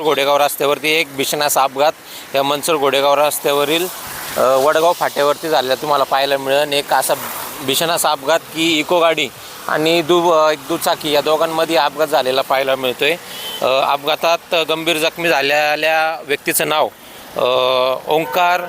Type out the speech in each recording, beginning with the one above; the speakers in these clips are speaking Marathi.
घोडेगाव रस्त्यावरती एक भीषण असा अपघात या मनसर घोडेगाव रस्त्यावरील वडगाव फाट्यावरती झालेला तुम्हाला पाहायला मिळेल। एक असा भीषण असा अपघात की इको गाडी आणि एक दुचाकी या दोघांमध्ये अपघात झालेला पाहायला मिळतोय। अपघातात गंभीर जखमी झालेल्या व्यक्तीचं नाव ओंकार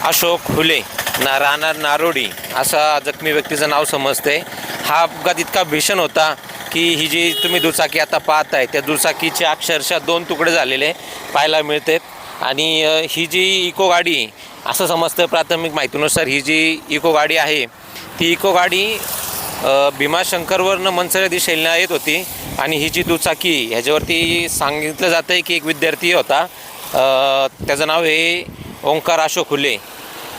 अशोक हुले राहणार नारोडी असा जखमी व्यक्तीचं नाव समजते। हा अपघात इतका भीषण होता की ही जी तुम्ही दुचाकी आता पाहताय त्या दुचाकीचे अक्षरशः 2 तुकडे झालेले पाहायला मिळतात। आणि ही जी इको गाडी असं समजतं प्राथमिक माहितीनुसार ही जी इको गाडी आहे ती इको गाडी भीमाशंकरवरनं मनसर दिशेला येत होती आणि ही जी दुचाकी ह्याच्यावरती सांगितलं जातं आहे की एक विद्यार्थी होता, त्याचं नाव आहे ओंकार अशोक हुले।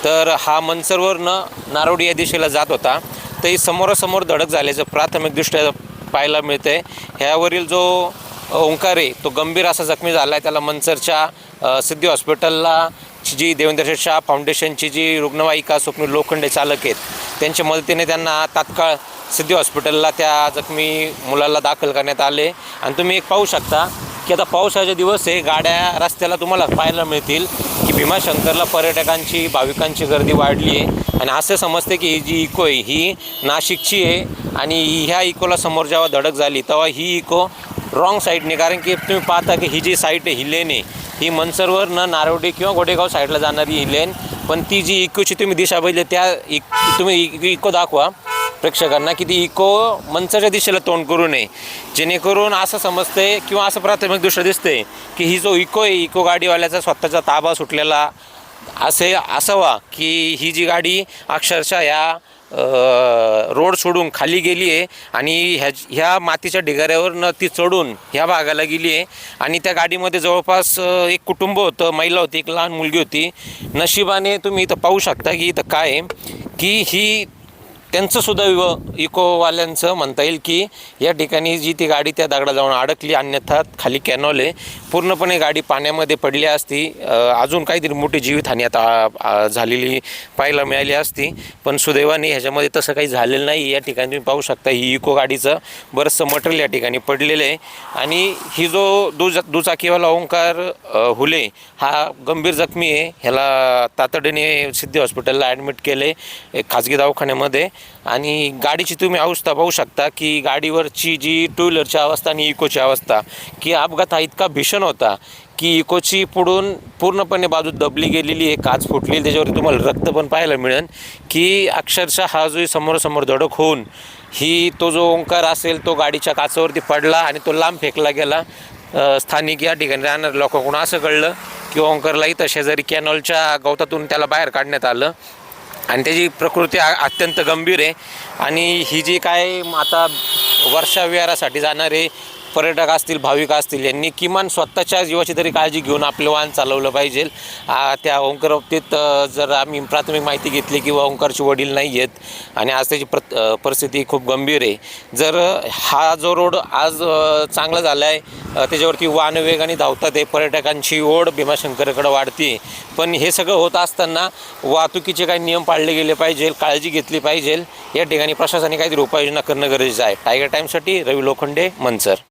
तर हा मनसरवरनं नारोडी या दिशेला जात होता, तर ही समोरासमोर धडक झाल्याचं प्राथमिकदृष्ट्या पाहायला मिळतं आहे। ह्यावरील जो ओंकार आहे तो गंभीर असा जखमी झाला आहे। त्याला मनसरच्या सिद्धी हॉस्पिटलला जी देवेंद्र शेठ शाह फाउंडेशनची जी रुग्णवाहिका स्वप्नील लोखंडे चालक आहेत त्यांच्या मदतीने त्यांना तात्काळ सिद्धी हॉस्पिटलला त्या जखमी मुलाला दाखल करण्यात आले। आणि तुम्ही एक पाहू शकता की आता पावसाचे दिवस आहे, गाड्या रस्त्याला तुम्हाला पाहायला मिळतील की भीमाशंकरला पर्यटकांची भाविकांची गर्दी वाढली आहे। आणि असं समजते की ही जी इको आहे ही नाशिकची आहे आणि ह्या इकोला समोर जेव्हा धडक झाली तेव्हा ही इको रॉंग साईडने, कारण की तुम्ही पाहता की ही जी साईट आहे ही लेन आहे ही मनसरवरनं नारोडी किंवा घोडेगाव साईडला जाणारी ही लेन, पण ती जी इकोची तुम्ही दिशा बघितली त्या तुम्ही इको दाखवा प्रेक्षकांना की ती इको मनसरच्या दिशेला तोंड करू नये, जेणेकरून असं समजते किंवा असं प्राथमिकदृष्ट्या दिसते की ही जो इको आहे इको गाडीवाल्याचा स्वतःचा ताबा सुटलेला असावा की ही जी गाडी अक्षरशः ह्या रोड सोडून खाली गेली आहे आणि ह्या मातीच्या ढिगाऱ्यावरनं ती चढून ह्या भागाला गेली आहे। आणि त्या गाडीमध्ये जवळपास एक कुटुंब होतं, महिला होती, एक लहान मुलगी होती। नशिबाने तुम्ही इथं पाहू शकता की इथं काय आहे की ही त्यांचं सुद्धा इकोवाल्यांचं म्हणता येईल की या ठिकाणी जी ती गाडी त्या दगडा जाऊन अडकली, अन्यथा खाली कॅनॉल आहे, पूर्णपणे गाडी पाण्यामध्ये पडली असती, अजून काहीतरी मोठी जीवितहानी आता झालेली पाहायला मिळाली असती, पण सुदैवाने ह्याच्यामध्ये तसं काही झालेलं नाही। या ठिकाणी तुम्ही पाहू शकता ही इको गाडीचं बरंचसं मटेरियल या ठिकाणी पडलेलं आहे। आणि ही जो दुचाकीवाला ओंकार हुले हा गंभीर जखमी आहे, ह्याला तातडीने सिद्धी हॉस्पिटलला ॲडमिट केले एक खाजगी दवाखान्यामध्ये। आणि गाडीची तुम्ही अवस्था पाहू शकता की गाडीवरची जी टू व्हीलरची अवस्था आणि इकोची अवस्था की अपघात हा इतका भीषण होता की इकोची पुढून पूर्णपणे बाजू दबली गेलेली आहे, काच फुटली, त्याच्यावरती तुम्हाला रक्त पण पाहायला मिळेल की अक्षरशः हा जो समोरासमोर धडक होऊन तो जो ओंकार असेल तो गाडीच्या काचावरती पडला आणि तो लांब फेकला गेला। स्थानिक या ठिकाणी राहणाऱ्या लोकांकडून असं कळलं की ओंकारला इथं शेजारी कॅनॉलच्या गवतातून त्याला बाहेर काढण्यात आलं आणि त्याची प्रकृती अत्यंत गंभीर आहे। आणि ही जी काय आता वर्षा विहारासाठी जाणारे पर्यटक असतील, भाविक असतील, यांनी किमान स्वतःच्या जीवाची तरी काळजी घेऊन आपलं वाहन चालवलं पाहिजे। त्या ओंकार बाबतीत जर आम्ही प्राथमिक माहिती घेतली किंवा ओंकारचे वडील नाही आहेत आणि आज त्याची परिस्थिती खूप गंभीर आहे। जर हा जो रोड आज चांगला झाला आहे त्याच्यावरती वाहन वेगाने धावतात आहे, पर्यटकांची ओढ भीमाशंकरकडे वाढते, पण हे सगळं होत असताना वाहतुकीचे काही नियम पाळले गेले पाहिजे, काळजी घेतली पाहिजे। या ठिकाणी प्रशासनाने काहीतरी उपाययोजना करणं गरजेचं आहे। टायगर टाईमसाठी रवी लोखंडे, मनसर।